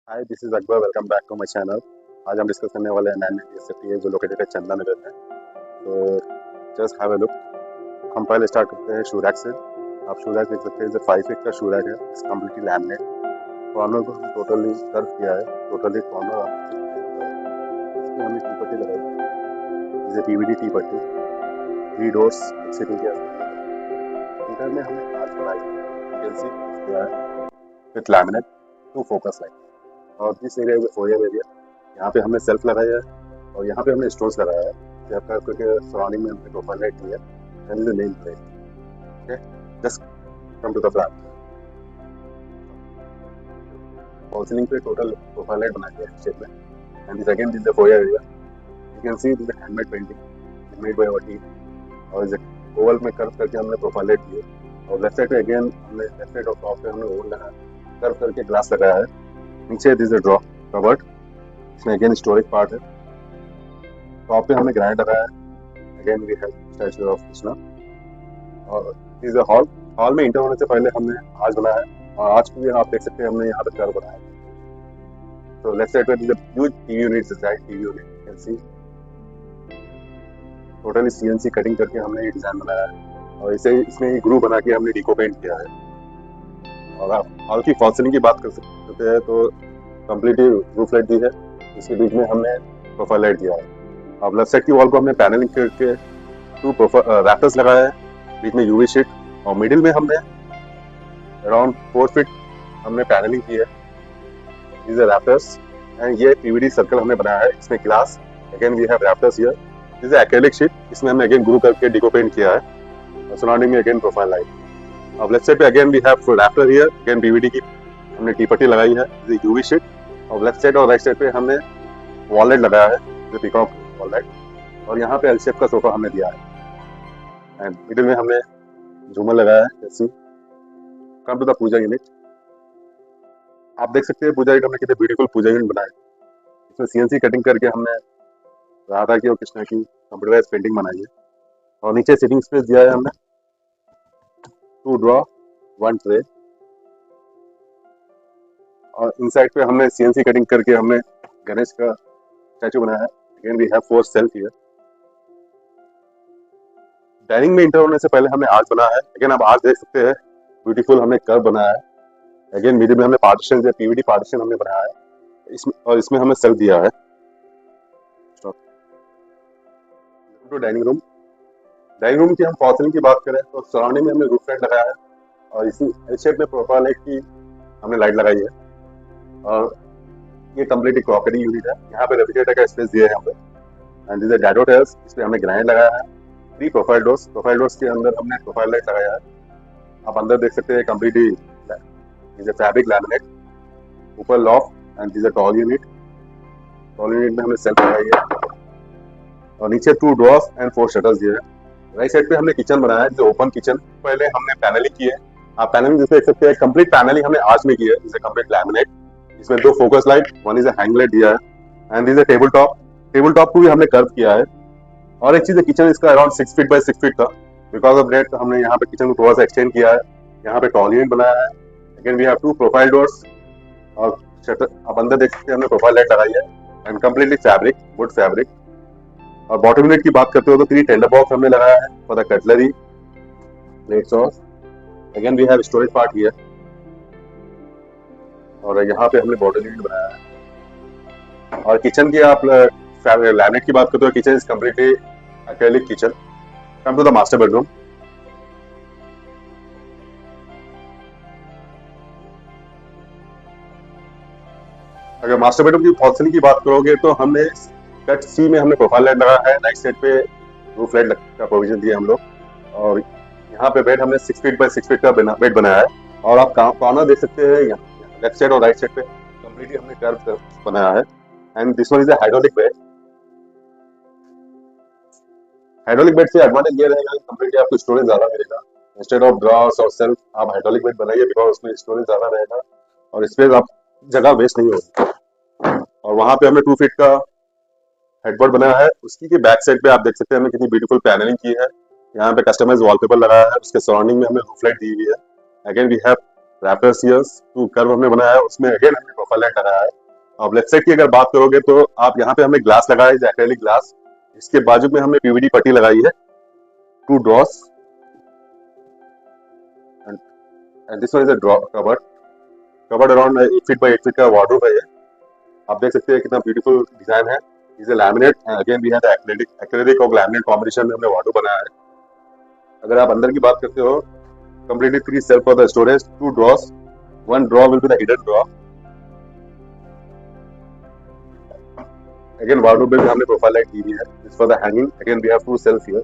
Hi this is Akbar welcome back to my channel. आज हम discuss करने वाले हैं नैन सिटी जो लोकेटेड है चंदा नगर में। तो जस्ट हैव अ लुक। हम पहले स्टार्ट करते हैं शू रैक से। आप शू रैक देख सकते हैं जो 5 फीट का शू रैक है, इस कम्प्लीटली लैमिनेट कॉर्नर को हम टोटली कर्व किया है। टोटली कॉर्नर आप देख सकते हैं, इस पे हमने टी पट्टी लगाई है, जैसे पीवीडी टी पट्टी। 3 डोर्स एक सीटिंग के अंदर है। इंटर में हमने आर्च बनाई है, यू कैन सी दिया है with laminate to focus light. और this area is foyer area. यहाँ पे हमने सेल्फ लगाया है और यहाँ पे हमने स्टोन्स लगाया है। क्योंकि सराउंडिंग में हमने प्रोफाइल लाइट दी है। And the name plate. Okay, just come to the flat. False ceiling पे टोटल प्रोफाइल लाइट बनाई है शेप में। And this again this the foyer area. You can see this handmade painting made by our team. और इस Oval में curve करके हमने profile light दी है। और लेफ्ट साइड पे अगेन हमने लेफ्ट साइड और टॉप पे हमने ओवल लगाया, कर्व करके ग्लास लगाया है। नीचे दिस द ड्रॉ कबर्ड, इसमें अगेन स्टोरेज पार्ट है। टॉप पे हमने ग्राइंड लगाया है। Again we have statue of Krishna. और इज हॉल। हॉल में इंटर होने से पहले हमने आर्च बनाया है। और आर्च को भी आप देख सकते हैं, हमने यहाँ पे कर्व बनाया है। तो लेफ्ट साइड पे ह्यूज टीवी यूनिट है, TV unit you can C. Totally CNC cutting करके हमने ये डिजाइन बनाया है। और इसे इसमें ग्रू बना के हमने डिको पेंट किया है। और आप हॉल की फॉल सीलिंग की बात कर सकते हैं तो कम्प्लीटली रूफ लाइट दी है। इसके बीच में हमने प्रोफाइल लाइट दिया है। अब लेफ्ट साइड की वॉल को हमने पैनलिंग करके 2 रैफ्टर्स लगाया है, बीच में यूवी शीट। और मिडिल में हमने अराउंड 4 फीट हमने पैनलिंग की है। these are rafters. एंड ये पीवीडी सर्कल हमने बनाया है, इसमें glass. Again we have rafters here. This is acrylic sheet, इसमें हमने अगेन ग्रू करके डिको पेंट किया है। और सराउंडिंग में अगेन प्रोफाइल लाइट। अब लेफ्ट साइड पे again we have rafter here. Again PVD की हमने टी पट्टी लगाई है, यूवी शीट। और लेफ्ट साइड और राइट साइड पे हमने वॉल लाइट लगाया है, जो पीकॉक वॉल लाइट। और यहाँ पे एल शेप का सोफा हमने दिया है। एंड मिडिल में हमने झूमर लगाया है। जैसे come to the puja unit. आप देख सकते हैं पूजा यूनिट हमने कितने ब्यूटीफुल पूजा यूनिट बनाए। इसमें सीएनसी कटिंग करके हमने राधा की और कृष्णा की कंप्यूटराइज पेंटिंग बनाई है। और नीचे सिटिंग स्पेस दिया है हमने 2 ड्रॉ 1 ट्रे। और इनसाइड पे हमने सीएनसी कटिंग करके हमने गणेश का स्टैचू बनाया है। Again we have 4 shelf here. Dining में इंटर होने से पहले हमने आर्च बनाया है। अगेन आप आर्च देख सकते हैं, ब्यूटीफुल हमने कर्व बनाया है। अगेन मिडिल में हमने पार्टीशन जो पीवीडी पार्टीशन हमने बनाया है, इसमें और इसमें हमें सेल्फ दिया है। तो डाइनिंग रूम की हम फॉल सीलिंग की बात करें तो सराउंडिंग में हमने रूफ लाइट लगाया है। और इसी एल शेप में प्रोफाइल लाइट की हमने लाइट लगाई है। और ये कम्प्लीटली क्रॉकरी यूनिट है। यहाँ पे रेफ्रिजरेटर का स्पेस दिया है यहाँ पे। एंड दिस डैडो टेल्स, इस पे हमने ग्राइंड लगाया है। 3 प्रोफाइल डोर्स के अंदर हमने प्रोफाइल लाइट लगाया है। आप अंदर देख सकते हैं कम्प्लीटली फैब्रिक लैमिनेट। ऊपर loft and this tall unit में हमने सेल्फ लगाई है। और नीचे 2 डोर्स एंड 4 शटर्स दिए हैं। राइट साइड पे हमने किचन बनाया है, जो ओपन किचन। पहले हमने पैनलिंग की है। आप पैनलिंग जैसे देख सकते हैं, कंप्लीट पैनलिंग हमने आर्च में की है, जैसे कंप्लीट लैमिनेट। इसमें 2 focus light, one is hang light दिया है। एंड दिस टेबल टॉप को भी हमने कर्व किया है। और एक चीज है, किचन इसका अराउंड 6 फीट बाय 6 फीट था। बिकॉज ऑफ दैट हमने यहाँ पे किचन को थोड़ा सा एक्सटेंड किया है। यहाँ पे टॉल यूनिट बनाया है। Again we have 2 profile doors और शटर। आप अंदर देख सकते हैं, हमने प्रोफाइल लाइट लगाई है। And completely fabric, would fabric. और बॉटम यूनिट की बात करते हो तो 3 टेंडर बॉक्स हमने लगाया है फॉर द कटलरी, प्लेट्स। और again we have storage part here. और यहाँ पे हमने बॉटल यूनिट बनाया है। और किचन की आप लैमिनेट की बात करते हो, kitchen is completely acrylic kitchen. Come to the master bedroom. अगर मास्टर बेडरूम की फॉल सीलिंग की बात करोगे तो हमने कट सी में हमने प्रोफाइल लाइट लगाया है। राइट साइड पे रूफ लाइट का प्रोविजन दिया हम लोग। और यहाँ पे बेड हमने 6 फीट बाय 6 फीट का बेड बनाया है। और आप कॉर्नर देख सकते हैं, लेफ्ट साइड और राइट साइड पे कम्प्लीटली हमने कर्व बनाया है। And this one is a hydraulic bed. Hydraulic bed से एडवांटेज ये रहेगा, कम्प्लीटली आपको स्टोरेज ज्यादा मिलेगा। इंस्टेड ऑफ ड्रॉर्स और सेल्फ, आप हाइड्रोलिक बेड बनाइए, बिकॉज उसमें स्टोरेज ज्यादा रहेगा और स्पेस आप जगह वेस्ट नहीं होगी। और वहां पे हमने 2 फीट का हेडबोर्ड बनाया है। उसकी के बैक साइड पे आप देख सकते हैं हमने कितनी ब्यूटीफुल पैनलिंग की है। यहाँ पे कस्टमाइज वॉलपेपर लगाया है, उसके सराउंडिंग में हमने रूफ लाइट दी हुई है। Again we have rafters here, 2 curve हमने बनाया है, उसमें अगेन हमने प्रोफाइल लाइट लगाया है। अब लेफ्ट साइड की अगर बात करोगे तो आप यहाँ पे हमने ग्लास लगाया है, एक्रेलिक ग्लास। इसके बाजू में हमने पीवीडी पट्टी लगाई है, 2 drawers, and this one is a drawer cupboard around 8 feet by 8 feet का वार्डरोब है ये। आप देख सकते हैं कितना ब्यूटीफुल डिजाइन है। Is a laminate, again we have acrylic और लैमिनेट कॉम्बिनेशन में हमने वार्डरोब बनाया है। अगर आप अंदर की बात करते हो, completely 3 cells for the storage, 2 drawers, 1 drawer will be the hidden drawer. Again wardrobe में भी हमने प्रोफाइल लाइट दी हुई है, this for the hanging. Again we have 2 cells here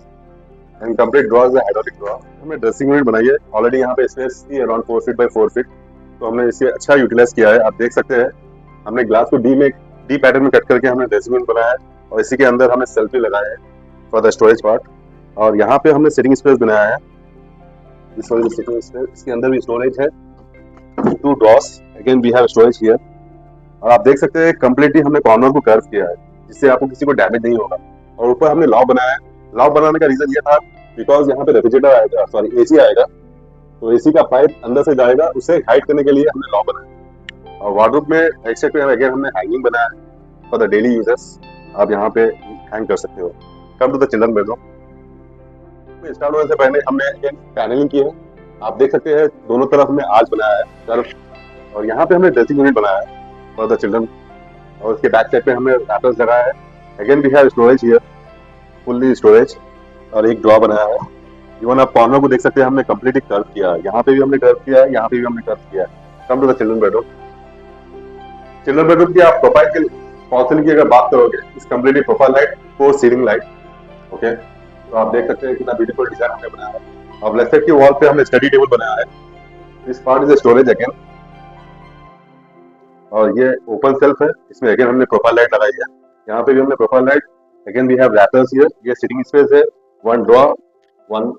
and complete drawer is a hydraulic drawer. हमने dressing unit बनाई है, already यहाँ पे स्पेस थी अराउंड 4 फीट बाय 4 फीट, तो हमने इसे अच्छा यूटिलाइज किया है। आप देख सकते हैं हमने ग्लास को डी पैटर्न में कट करके हमने ड्रेसिंग यूनिट बनाया है और इसी के अंदर हमने सेल्फ भी लगाया है फॉर द स्टोरेज पार्ट। और यहाँ पे हमने सिटिंग स्पेस बनाया है, इसके अंदर भी स्टोरेज है, 2 drawers, again we have storage here. और आप देख सकते हैं कंप्लीटली हमने कॉर्नर को कर्व किया है जिससे आपको किसी को डैमेज नहीं होगा। और ऊपर हमने लॉक बनाया है। लॉक बनाने का रीजन ये था बिकॉज यहाँ पे रेफ्रिजरेटर आएगा, सॉरी एसी आएगा, तो एसी का पाइप अंदर से जाएगा, उसे हाइड करने के लिए हमने लॉक बनाया। और वार्डरोब में राइट साइड पे अगेन हमने हैंगिंग बनाया है फॉर द डेली यूजर्स, आप यहाँ पे हैंग कर सकते हो। Come to the children bedroom. Start होने से पहले हमने पैनलिंग की है, आप देख सकते हैं दोनों तरफ हमने आर्च बनाया है कर्व, और यहाँ पे हमने ड्रेसिंग यूनिट बनाया है फॉर द चिल्ड्रन। और उसके बैक साइड पे हमने रैपर्स लगाया है। Again we have storage here, fully storage, और एक ड्रॉ बनाया है। इवन आप कॉर्नर को देख सकते हैं हमने कंप्लीटली कर्व किया है, यहाँ पे भी हमने कर्व किया है, यहाँ पे भी हमने कर्व किया है। Come to the children bedroom. Children bedroom की आप प्रोफाइल के फॉल सीलिंग की अगर बात करोगे, इस completely profile light, 4 ceiling light, okay. तो आप देख सकते हैं कितना ब्यूटीफुल डिजाइन हमने बनाया है। और लेफ्ट साइड की वॉल पे हमने स्टडी टेबल बनाया है। This part is storage again, और ये ओपन सेल्फ है, इसमें अगेन हमने प्रोफाइल लाइट लगाई है। यहाँ पे भी हमने profile light, again we have wrappers here, ये सिटिंग स्पेस है, 1 drawer 1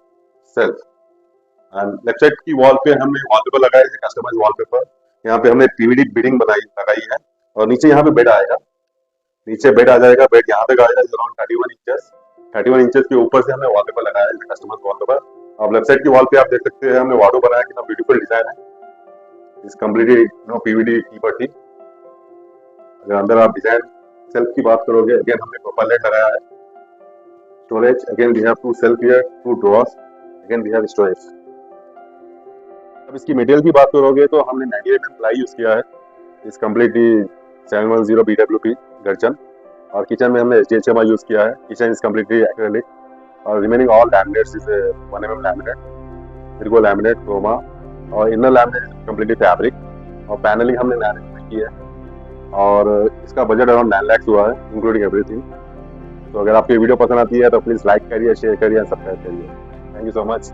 shelf. And left side की वॉल पे हमने वॉलपेपर लगाया है, कस्टमाइज वॉलपेपर। यहाँ पे हमने पीवीडी बिडिंग लगाई है, और नीचे यहाँ पे बेड आएगा, नीचे बेड आ जाएगा। बेड यहाँ पे आएगा अराउंड 31 इंचेस के ऊपर से हमने वॉलपेपर लगाया है, कस्टमर वॉलपेपर। अब लेफ्ट साइड की वॉल पे आप देख सकते हैं हमने वार्डरोब बनाया, कितना ब्यूटीफुल डिजाइन है। इस कंप्लीटली पीवीडी की पट्टी। अगर अंदर आप डिजाइन सेल्फ की बात करोगे, अगेन हमने प्रोफाइल लाइट लगाया है। Storage, again we have 2 shelf here, 2 drawers, again we have storage. अब इसकी मटेरियल की बात करोगे तो हमने 98mm प्लाई यूज किया है। इस कंप्लीटली 710 BWP गर्जन। और किचन में हमने HDHMI यूज किया है। किचन इज कंप्लीटली एक्रेलिक, और remaining all laminates is 1mm laminate, Virgo laminate, Croma, और इनर लैमिनेट कंप्लीटली फैब्रिक। और पैनलिंग हमने लैमिनेट की है, और इसका बजट अराउंड 9 लाख हुआ है इंक्लूडिंग एवरीथिंग। तो अगर आपको वीडियो पसंद आती है तो प्लीज लाइक करिए, शेयर करिए, सब्सक्राइब करिए। Thank you so much.